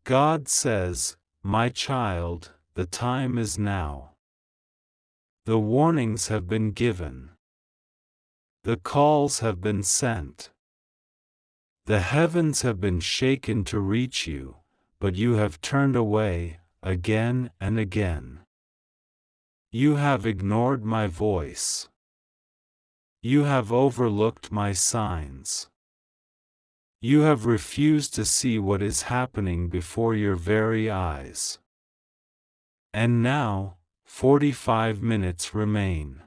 God says, "My child, the time is now." The warnings have been given. The calls have been sent. The heavens have been shaken to reach you, but you have turned away, again and again. You have ignored my voice. You have overlooked my signs. You have refused to see what is happening before your very eyes. And now, 45 minutes remain.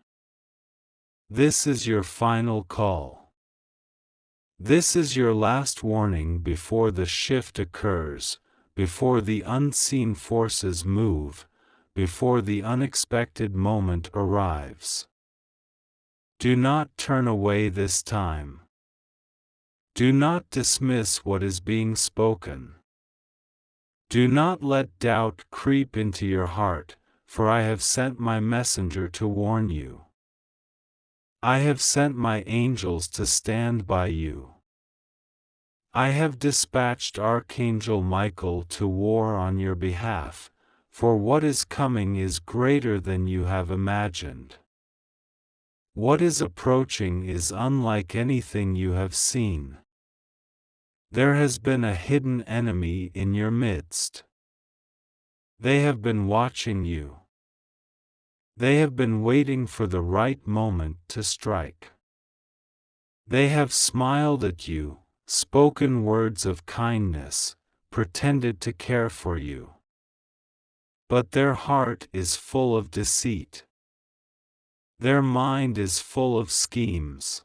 This is your final call. This is your last warning before the shift occurs, before the unseen forces move, before the unexpected moment arrives. Do not turn away this time. Do not dismiss what is being spoken. Do not let doubt creep into your heart, for I have sent my messenger to warn you. I have sent my angels to stand by you. I have dispatched Archangel Michael to war on your behalf, for what is coming is greater than you have imagined. What is approaching is unlike anything you have seen. There has been a hidden enemy in your midst. They have been watching you. They have been waiting for the right moment to strike. They have smiled at you, spoken words of kindness, pretended to care for you. But their heart is full of deceit. Their mind is full of schemes.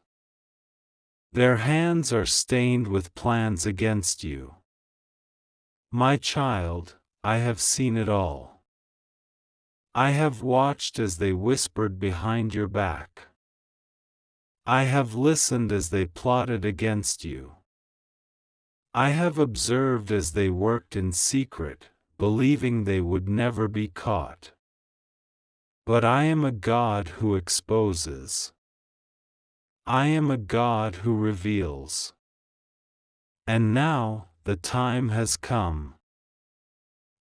Their hands are stained with plans against you. My child, I have seen it all. I have watched as they whispered behind your back. I have listened as they plotted against you. I have observed as they worked in secret, believing they would never be caught. But I am a God who exposes. I am a God who reveals. And now, the time has come.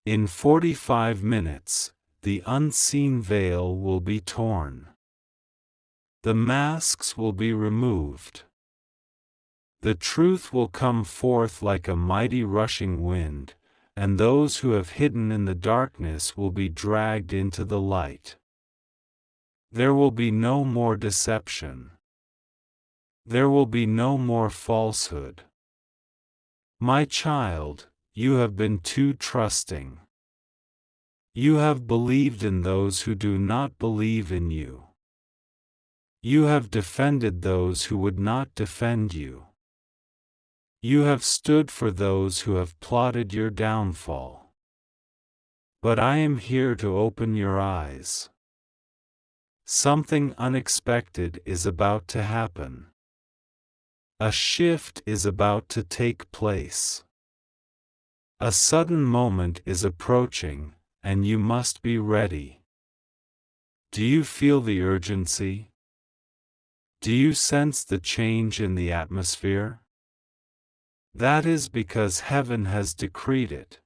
In 45 minutes, the unseen veil will be torn. The masks will be removed. The truth will come forth like a mighty rushing wind, and those who have hidden in the darkness will be dragged into the light. There will be no more deception. There will be no more falsehood. My child, you have been too trusting. You have believed in those who do not believe in you. You have defended those who would not defend you. You have stood for those who have plotted your downfall. But I am here to open your eyes. Something unexpected is about to happen. A shift is about to take place. A sudden moment is approaching, and you must be ready. Do you feel the urgency? Do you sense the change in the atmosphere? That is because heaven has decreed it.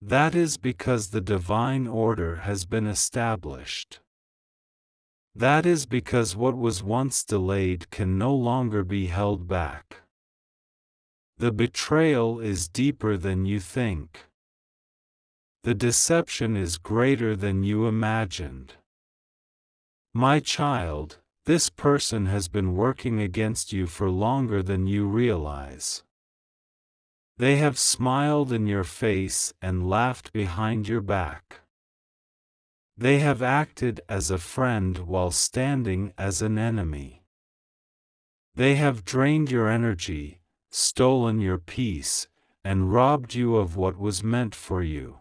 That is because the divine order has been established. That is because what was once delayed can no longer be held back. The betrayal is deeper than you think. The deception is greater than you imagined. My child, this person has been working against you for longer than you realize. They have smiled in your face and laughed behind your back. They have acted as a friend while standing as an enemy. They have drained your energy, stolen your peace, and robbed you of what was meant for you.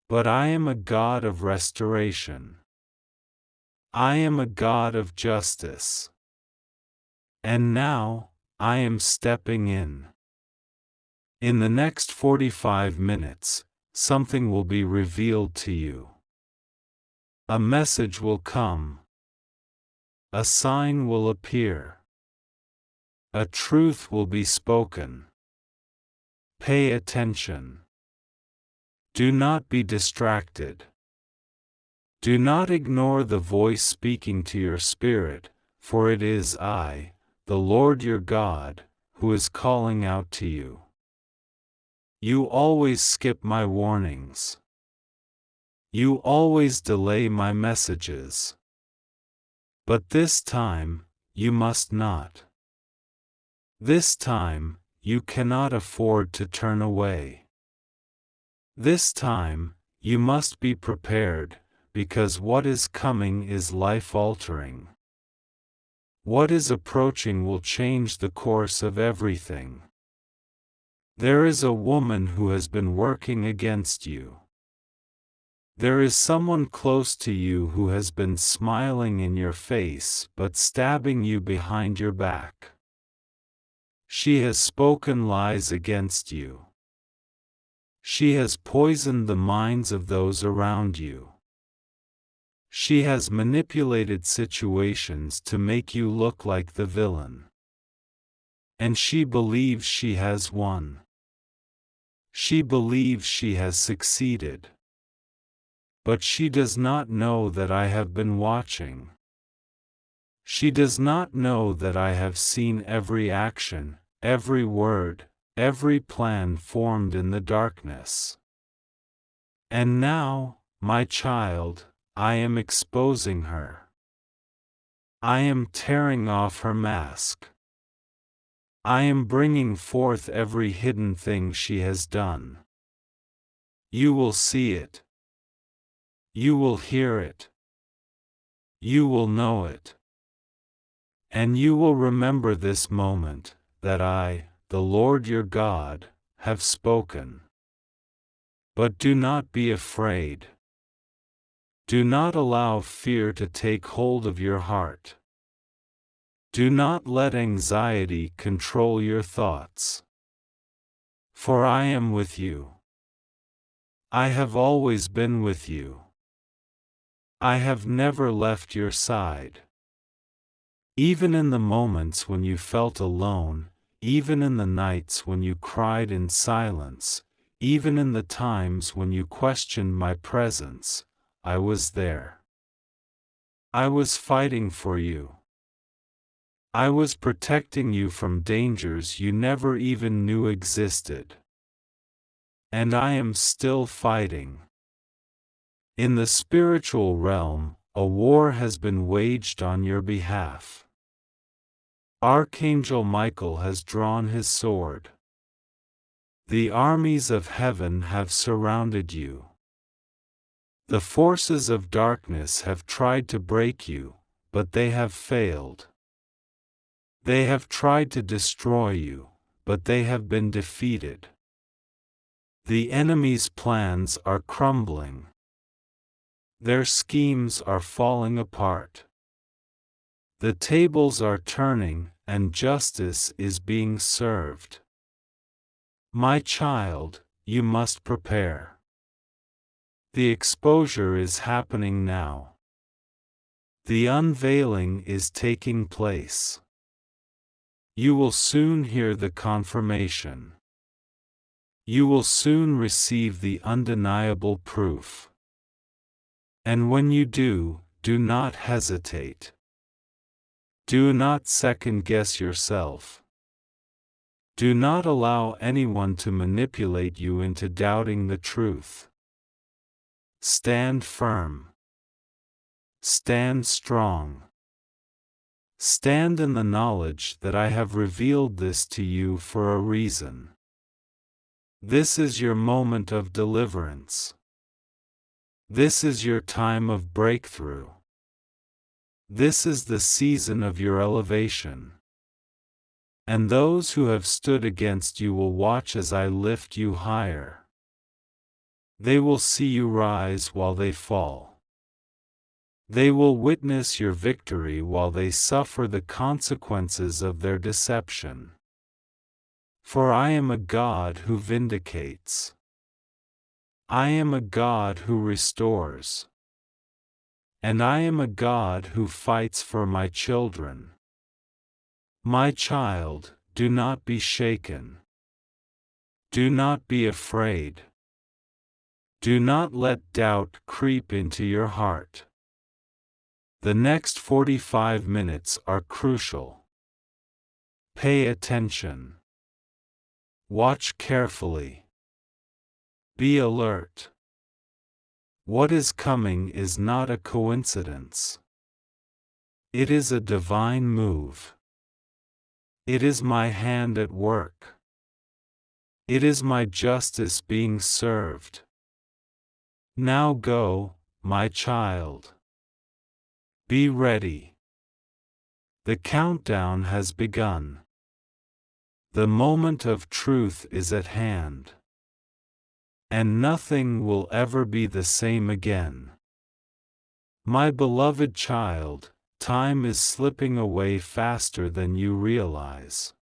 But I am a God of restoration. I am a God of justice. And now, I am stepping in. In the next 45 minutes, something will be revealed to you. A message will come. A sign will appear. A truth will be spoken. Pay attention. Do not be distracted. Do not ignore the voice speaking to your spirit, for it is I, the Lord your God, who is calling out to you. You always skip my warnings. You always delay my messages. But this time, you must not. This time, you cannot afford to turn away. This time, you must be prepared, because what is coming is life-altering. What is approaching will change the course of everything. There is a woman who has been working against you. There is someone close to you who has been smiling in your face but stabbing you behind your back. She has spoken lies against you. She has poisoned the minds of those around you. She has manipulated situations to make you look like the villain. And she believes she has won. She believes she has succeeded. But she does not know that I have been watching. She does not know that I have seen every action, every word, every plan formed in the darkness. And now, my child, I am exposing her. I am tearing off her mask. I am bringing forth every hidden thing she has done. You will see it. You will hear it. You will know it. And you will remember this moment, that I, the Lord your God, have spoken. But do not be afraid. Do not allow fear to take hold of your heart. Do not let anxiety control your thoughts. For I am with you. I have always been with you. I have never left your side. Even in the moments when you felt alone, even in the nights when you cried in silence, even in the times when you questioned my presence, I was there. I was fighting for you. I was protecting you from dangers you never even knew existed. And I am still fighting. In the spiritual realm, a war has been waged on your behalf. Archangel Michael has drawn his sword. The armies of heaven have surrounded you. The forces of darkness have tried to break you, but they have failed. They have tried to destroy you, but they have been defeated. The enemy's plans are crumbling. Their schemes are falling apart. The tables are turning, and justice is being served. My child, you must prepare. The exposure is happening now. The unveiling is taking place. You will soon hear the confirmation. You will soon receive the undeniable proof. And when you do, do not hesitate. Do not second-guess yourself. Do not allow anyone to manipulate you into doubting the truth. Stand firm. Stand strong. Stand in the knowledge that I have revealed this to you for a reason. This is your moment of deliverance. This is your time of breakthrough. This is the season of your elevation. And those who have stood against you will watch as I lift you higher. They will see you rise while they fall. They will witness your victory while they suffer the consequences of their deception. For I am a God who vindicates. I am a God who restores. And I am a God who fights for my children. My child, do not be shaken. Do not be afraid. Do not let doubt creep into your heart. The next 45 minutes are crucial. Pay attention. Watch carefully. Be alert. What is coming is not a coincidence. It is a divine move. It is my hand at work. It is my justice being served. Now go, my child. Be ready. The countdown has begun. The moment of truth is at hand. And nothing will ever be the same again. My beloved child, time is slipping away faster than you realize.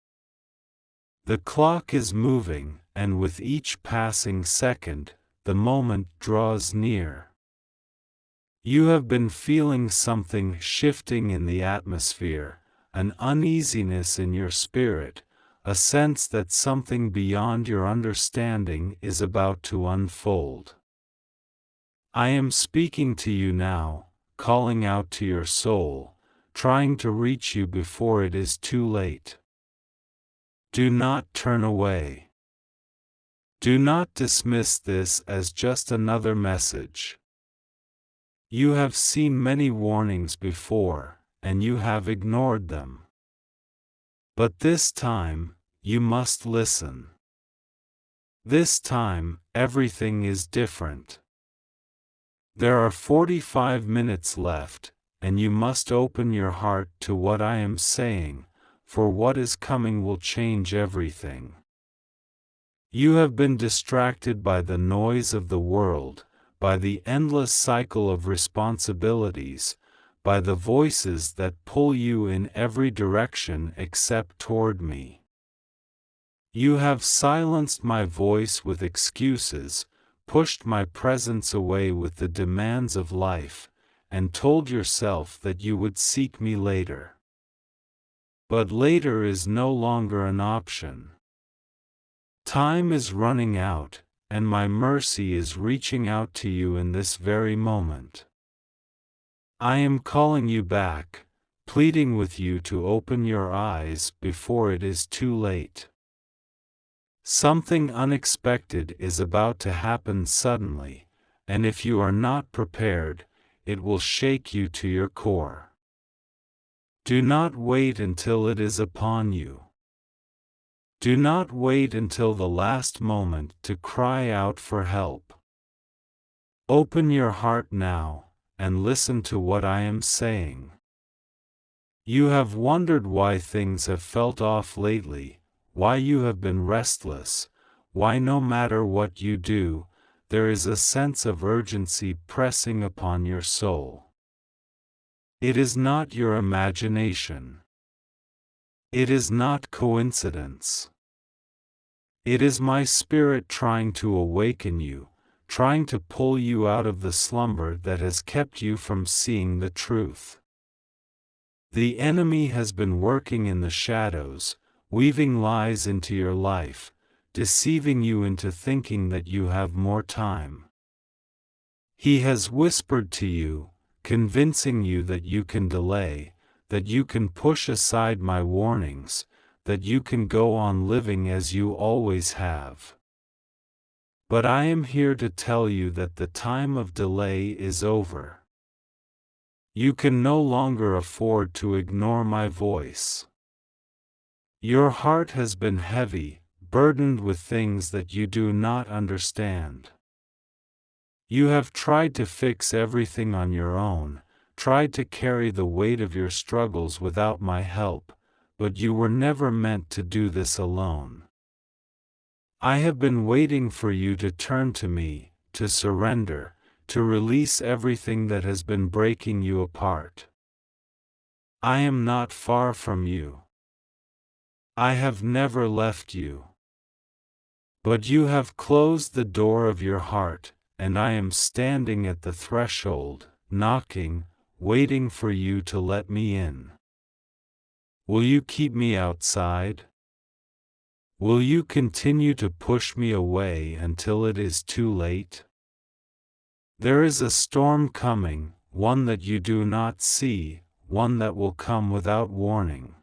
The clock is moving, and with each passing second, the moment draws near. You have been feeling something shifting in the atmosphere, an uneasiness in your spirit, a sense that something beyond your understanding is about to unfold. I am speaking to you now, calling out to your soul, trying to reach you before it is too late. Do not turn away. Do not dismiss this as just another message. You have seen many warnings before, and you have ignored them. But this time, you must listen. This time, everything is different. There are 45 minutes left, and you must open your heart to what I am saying, for what is coming will change everything. You have been distracted by the noise of the world, by the endless cycle of responsibilities, by the voices that pull you in every direction except toward me. You have silenced my voice with excuses, pushed my presence away with the demands of life, and told yourself that you would seek me later. But later is no longer an option. Time is running out, and my mercy is reaching out to you in this very moment. I am calling you back, pleading with you to open your eyes before it is too late. Something unexpected is about to happen suddenly, and if you are not prepared, it will shake you to your core. Do not wait until it is upon you. Do not wait until the last moment to cry out for help. Open your heart now, and listen to what I am saying. You have wondered why things have felt off lately, why you have been restless, why no matter what you do, there is a sense of urgency pressing upon your soul. It is not your imagination. It is not coincidence. It is my spirit trying to awaken you, trying to pull you out of the slumber that has kept you from seeing the truth. The enemy has been working in the shadows, weaving lies into your life, deceiving you into thinking that you have more time. He has whispered to you, convincing you that you can delay, that you can push aside my warnings, that you can go on living as you always have. But I am here to tell you that the time of delay is over. You can no longer afford to ignore my voice. Your heart has been heavy, burdened with things that you do not understand. You have tried to fix everything on your own, tried to carry the weight of your struggles without my help, but you were never meant to do this alone. I have been waiting for you to turn to me, to surrender, to release everything that has been breaking you apart. I am not far from you. I have never left you. But you have closed the door of your heart, and I am standing at the threshold, knocking, waiting for you to let me in. Will you keep me outside? Will you continue to push me away until it is too late? There is a storm coming, one that you do not see, one that will come without warning.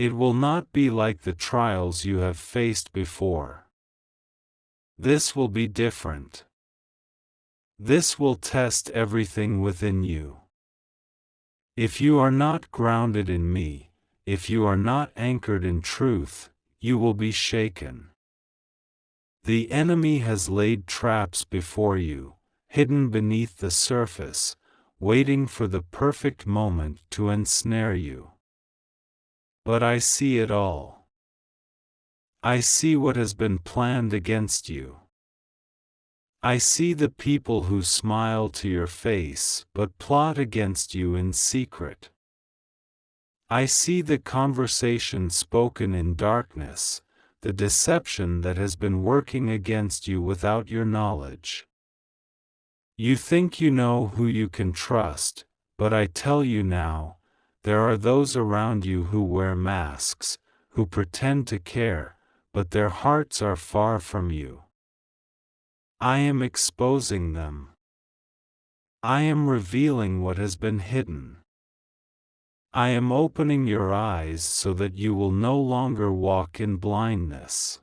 It will not be like the trials you have faced before. This will be different. This will test everything within you. If you are not grounded in me, if you are not anchored in truth, you will be shaken. The enemy has laid traps before you, hidden beneath the surface, waiting for the perfect moment to ensnare you. But I see it all. I see what has been planned against you. I see the people who smile to your face but plot against you in secret. I see the conversation spoken in darkness, the deception that has been working against you without your knowledge. You think you know who you can trust, but I tell you now, there are those around you who wear masks, who pretend to care, but their hearts are far from you. I am exposing them. I am revealing what has been hidden. I am opening your eyes so that you will no longer walk in blindness.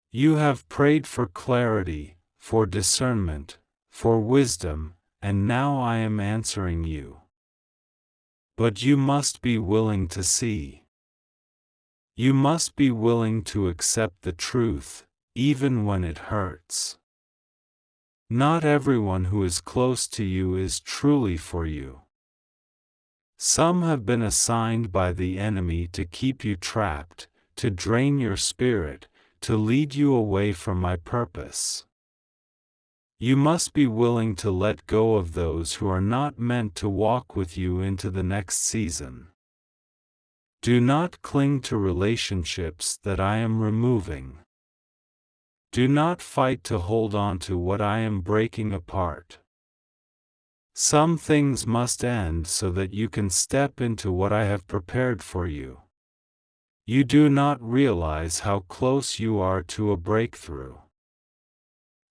You have prayed for clarity, for discernment, for wisdom, and now I am answering you. But you must be willing to see. You must be willing to accept the truth, even when it hurts. Not everyone who is close to you is truly for you. Some have been assigned by the enemy to keep you trapped, to drain your spirit, to lead you away from my purpose. You must be willing to let go of those who are not meant to walk with you into the next season. Do not cling to relationships that I am removing. Do not fight to hold on to what I am breaking apart. Some things must end so that you can step into what I have prepared for you. You do not realize how close you are to a breakthrough.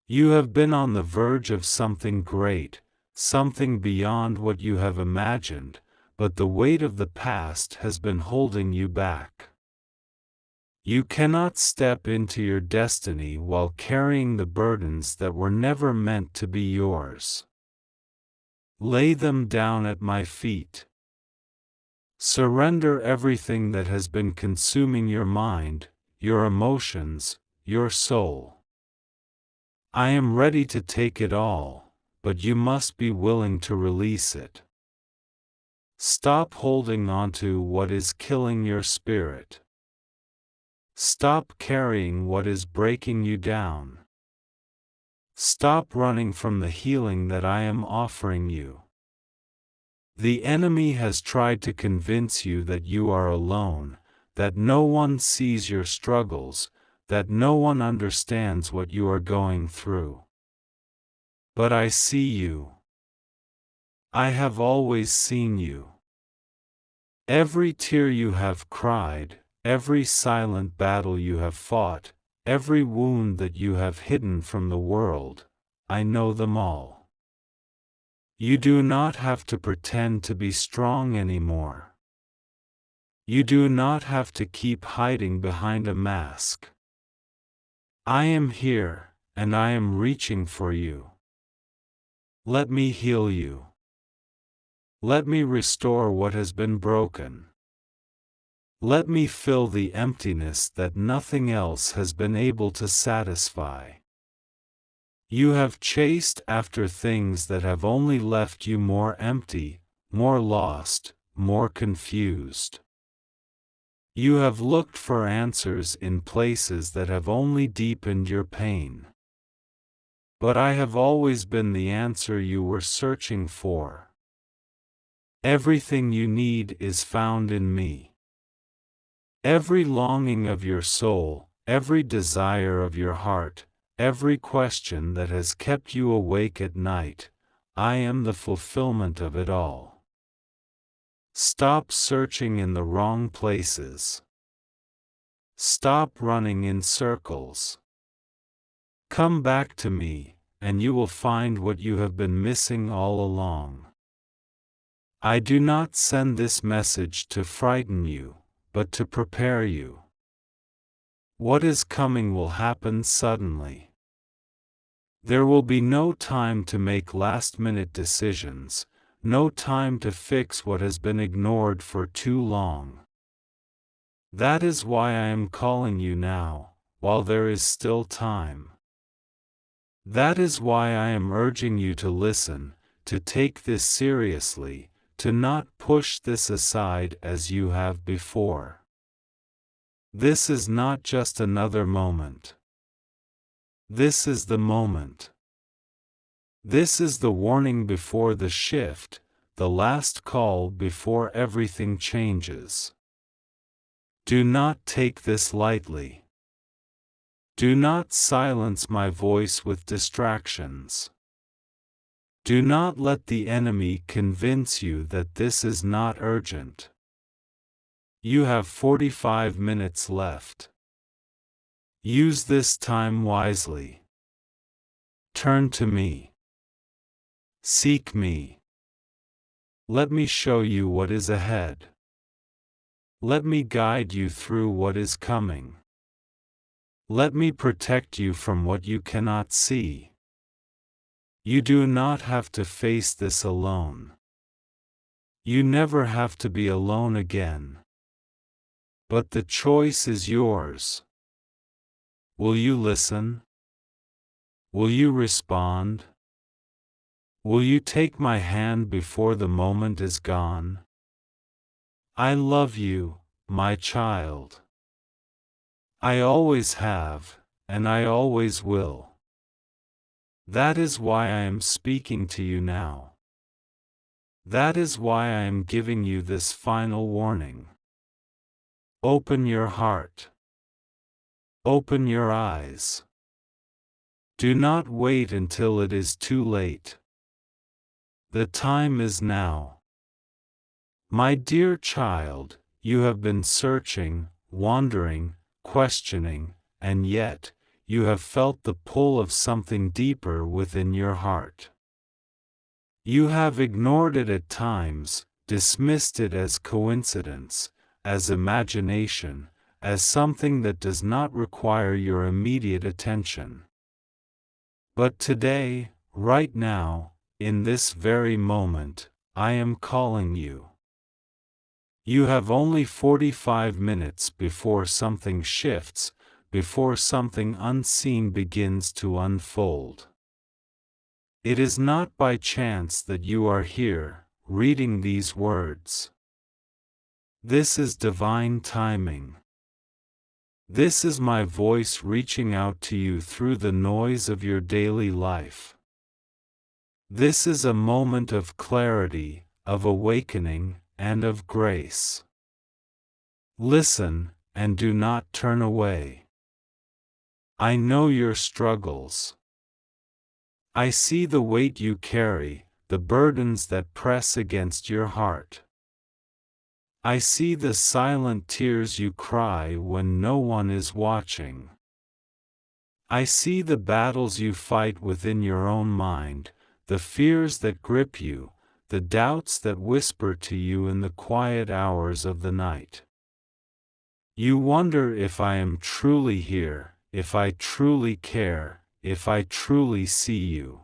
You have been on the verge of something great, something beyond what you have imagined, but the weight of the past has been holding you back. You cannot step into your destiny while carrying the burdens that were never meant to be yours. Lay them down at my feet. Surrender everything that has been consuming your mind, your emotions, your soul. I am ready to take it all, but you must be willing to release it. Stop holding on to what is killing your spirit. Stop carrying what is breaking you down. Stop running from the healing that I am offering you. The enemy has tried to convince you that you are alone, that no one sees your struggles, that no one understands what you are going through. But I see you. I have always seen you. Every tear you have cried, every silent battle you have fought, every wound that you have hidden from the world, I know them all. You do not have to pretend to be strong anymore. You do not have to keep hiding behind a mask. I am here, and I am reaching for you. Let me heal you. Let me restore what has been broken. Let me fill the emptiness that nothing else has been able to satisfy. You have chased after things that have only left you more empty, more lost, more confused. You have looked for answers in places that have only deepened your pain. But I have always been the answer you were searching for. Everything you need is found in me. Every longing of your soul, every desire of your heart, every question that has kept you awake at night, I am the fulfillment of it all. Stop searching in the wrong places. Stop running in circles. Come back to me, and you will find what you have been missing all along. I do not send this message to frighten you, but to prepare you. What is coming will happen suddenly. There will be no time to make last-minute decisions, no time to fix what has been ignored for too long. That is why I am calling you now, while there is still time. That is why I am urging you to listen, to take this seriously, to not push this aside as you have before. This is not just another moment. This is the moment. This is the warning before the shift, the last call before everything changes. Do not take this lightly. Do not silence my voice with distractions. Do not let the enemy convince you that this is not urgent. You have 45 minutes left. Use this time wisely. Turn to me. Seek me. Let me show you what is ahead. Let me guide you through what is coming. Let me protect you from what you cannot see. You do not have to face this alone. You never have to be alone again. But the choice is yours. Will you listen? Will you respond? Will you take my hand before the moment is gone? I love you, my child. I always have, and I always will. That is why I am speaking to you now. That is why I am giving you this final warning. Open your heart. Open your eyes. Do not wait until it is too late. The time is now. My dear child, you have been searching, wandering, questioning, and yet, you have felt the pull of something deeper within your heart. You have ignored it at times, dismissed it as coincidence, as imagination, as something that does not require your immediate attention. But today, right now, in this very moment, I am calling you. You have only 45 minutes before something shifts, before something unseen begins to unfold. It is not by chance that you are here, reading these words. This is divine timing. This is my voice reaching out to you through the noise of your daily life. This is a moment of clarity, of awakening, and of grace. Listen, and do not turn away. I know your struggles. I see the weight you carry, the burdens that press against your heart. I see the silent tears you cry when no one is watching. I see the battles you fight within your own mind, the fears that grip you, the doubts that whisper to you in the quiet hours of the night. You wonder if I am truly here, if I truly care, if I truly see you.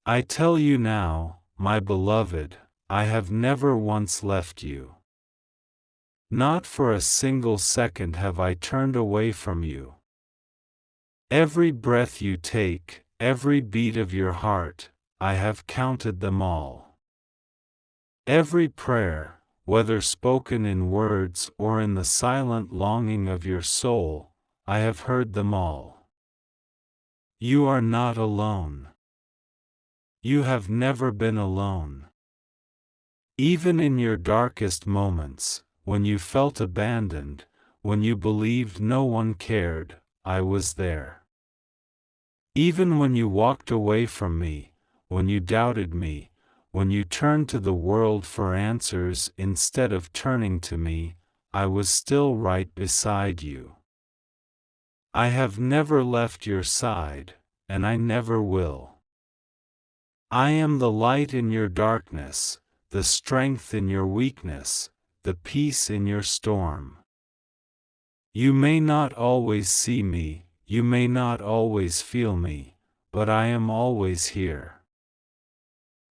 I tell you now, my beloved, I have never once left you. Not for a single second have I turned away from you. Every breath you take, every beat of your heart, I have counted them all. Every prayer, whether spoken in words or in the silent longing of your soul, I have heard them all. You are not alone. You have never been alone. Even in your darkest moments, when you felt abandoned, when you believed no one cared, I was there. Even when you walked away from me, when you doubted me, when you turned to the world for answers instead of turning to me, I was still right beside you. I have never left your side, and I never will. I am the light in your darkness, the strength in your weakness, the peace in your storm. You may not always see me, you may not always feel me, but I am always here.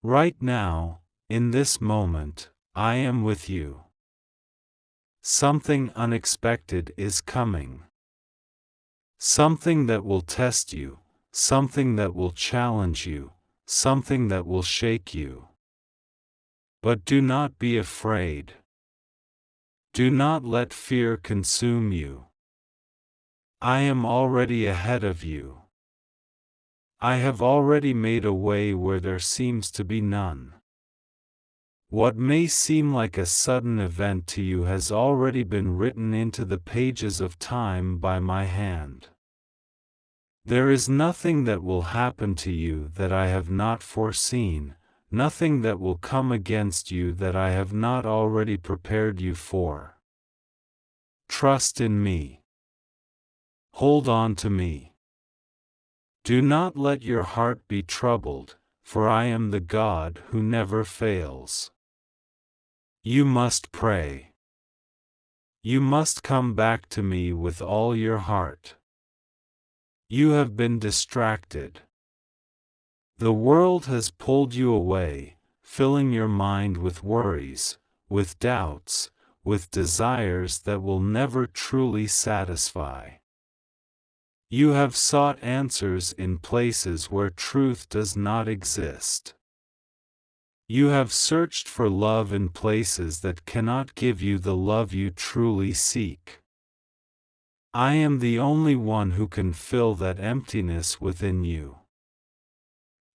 Right now, in this moment, I am with you. Something unexpected is coming. Something that will test you, something that will challenge you, something that will shake you. But do not be afraid. Do not let fear consume you. I am already ahead of you. I have already made a way where there seems to be none. What may seem like a sudden event to you has already been written into the pages of time by my hand. There is nothing that will happen to you that I have not foreseen, nothing that will come against you that I have not already prepared you for. Trust in me. Hold on to me. Do not let your heart be troubled, for I am the God who never fails. You must pray. You must come back to me with all your heart. You have been distracted. The world has pulled you away, filling your mind with worries, with doubts, with desires that will never truly satisfy. You have sought answers in places where truth does not exist. You have searched for love in places that cannot give you the love you truly seek. I am the only one who can fill that emptiness within you.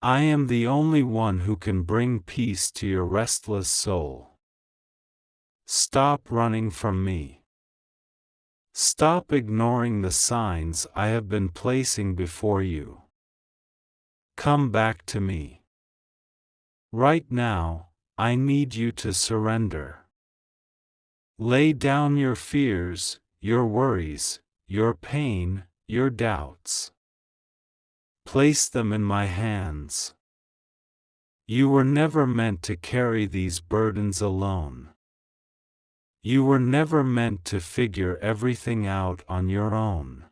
I am the only one who can bring peace to your restless soul. Stop running from me. Stop ignoring the signs I have been placing before you. Come back to me. Right now, I need you to surrender. Lay down your fears, your worries, your pain, your doubts. Place them in my hands. You were never meant to carry these burdens alone. You were never meant to figure everything out on your own.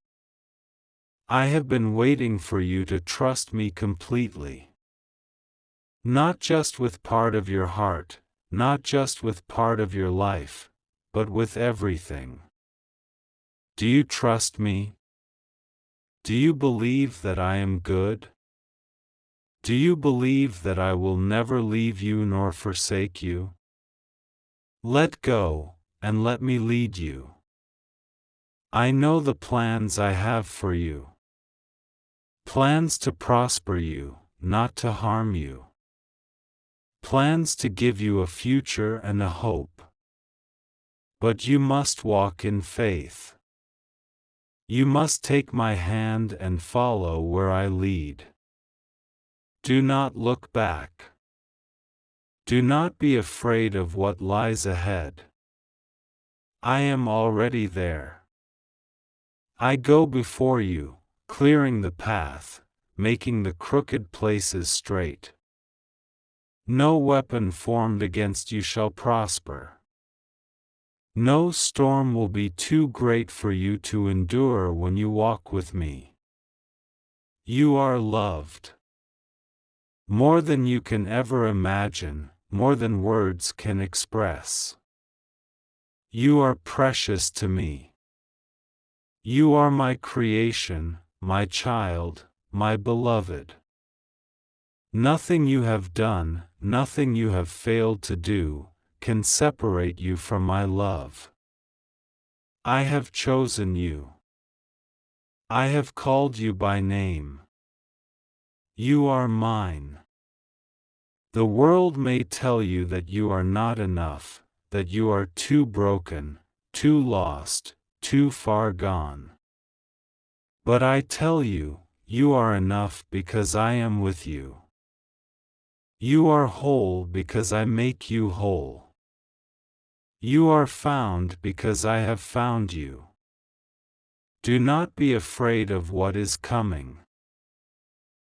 I have been waiting for you to trust me completely. Not just with part of your heart, not just with part of your life, but with everything. Do you trust me? Do you believe that I am good? Do you believe that I will never leave you nor forsake you? Let go, and let me lead you. I know the plans I have for you. Plans to prosper you, not to harm you. Plans to give you a future and a hope. But you must walk in faith. You must take my hand and follow where I lead. Do not look back. Do not be afraid of what lies ahead. I am already there. I go before you, clearing the path, making the crooked places straight. No weapon formed against you shall prosper. No storm will be too great for you to endure when you walk with me. You are loved. More than you can ever imagine, more than words can express. You are precious to me. You are my creation, my child, my beloved. Nothing you have done, nothing you have failed to do, can separate you from my love. I have chosen you. I have called you by name. You are mine. The world may tell you that you are not enough, that you are too broken, too lost, too far gone. But I tell you, you are enough because I am with you. You are whole because I make you whole. You are found because I have found you. Do not be afraid of what is coming.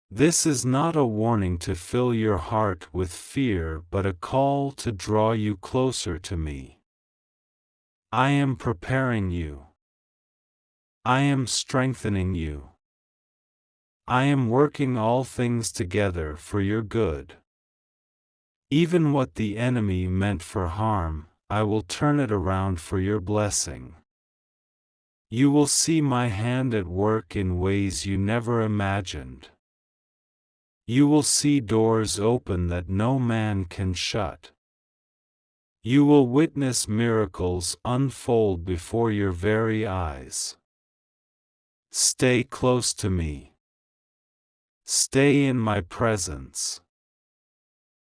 This is not a warning to fill your heart with fear but a call to draw you closer to me. I am preparing you. I am strengthening you. I am working all things together for your good. Even what the enemy meant for harm, I will turn it around for your blessing. You will see my hand at work in ways you never imagined. You will see doors open that no man can shut. You will witness miracles unfold before your very eyes. Stay close to me. Stay in my presence.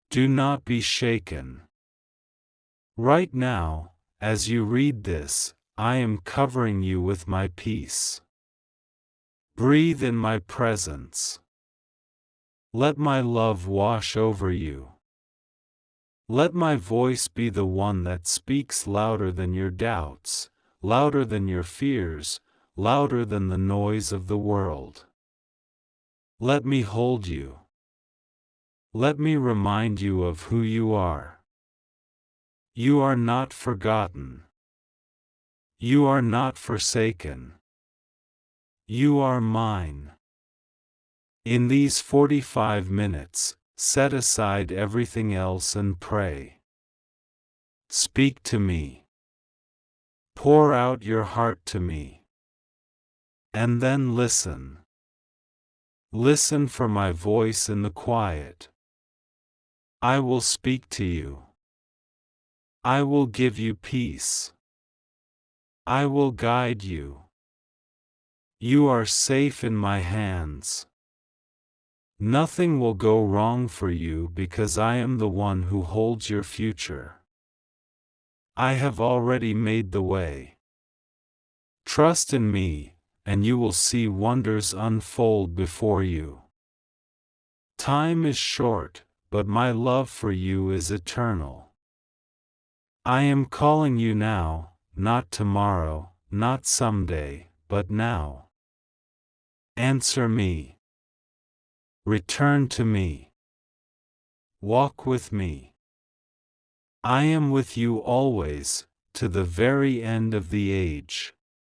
Do not be shaken. Right now, as you read this, I am covering you with my peace. Breathe in my presence. Let my love wash over you. Let my voice be the one that speaks louder than your doubts, louder than your fears, louder than the noise of the world. Let me hold you. Let me remind you of who you are. You are not forgotten. You are not forsaken. You are mine. In these 45 minutes, set aside everything else and pray. Speak to me. Pour out your heart to me. And then listen. Listen for my voice in the quiet. I will speak to you. I will give you peace. I will guide you. You are safe in my hands. Nothing will go wrong for you because I am the one who holds your future. I have already made the way. Trust in me, and you will see wonders unfold before you. Time is short, but my love for you is eternal. I am calling you now, not tomorrow, not someday, but now. Answer me. Return to me. Walk with me. I am with you always, to the very end of the age.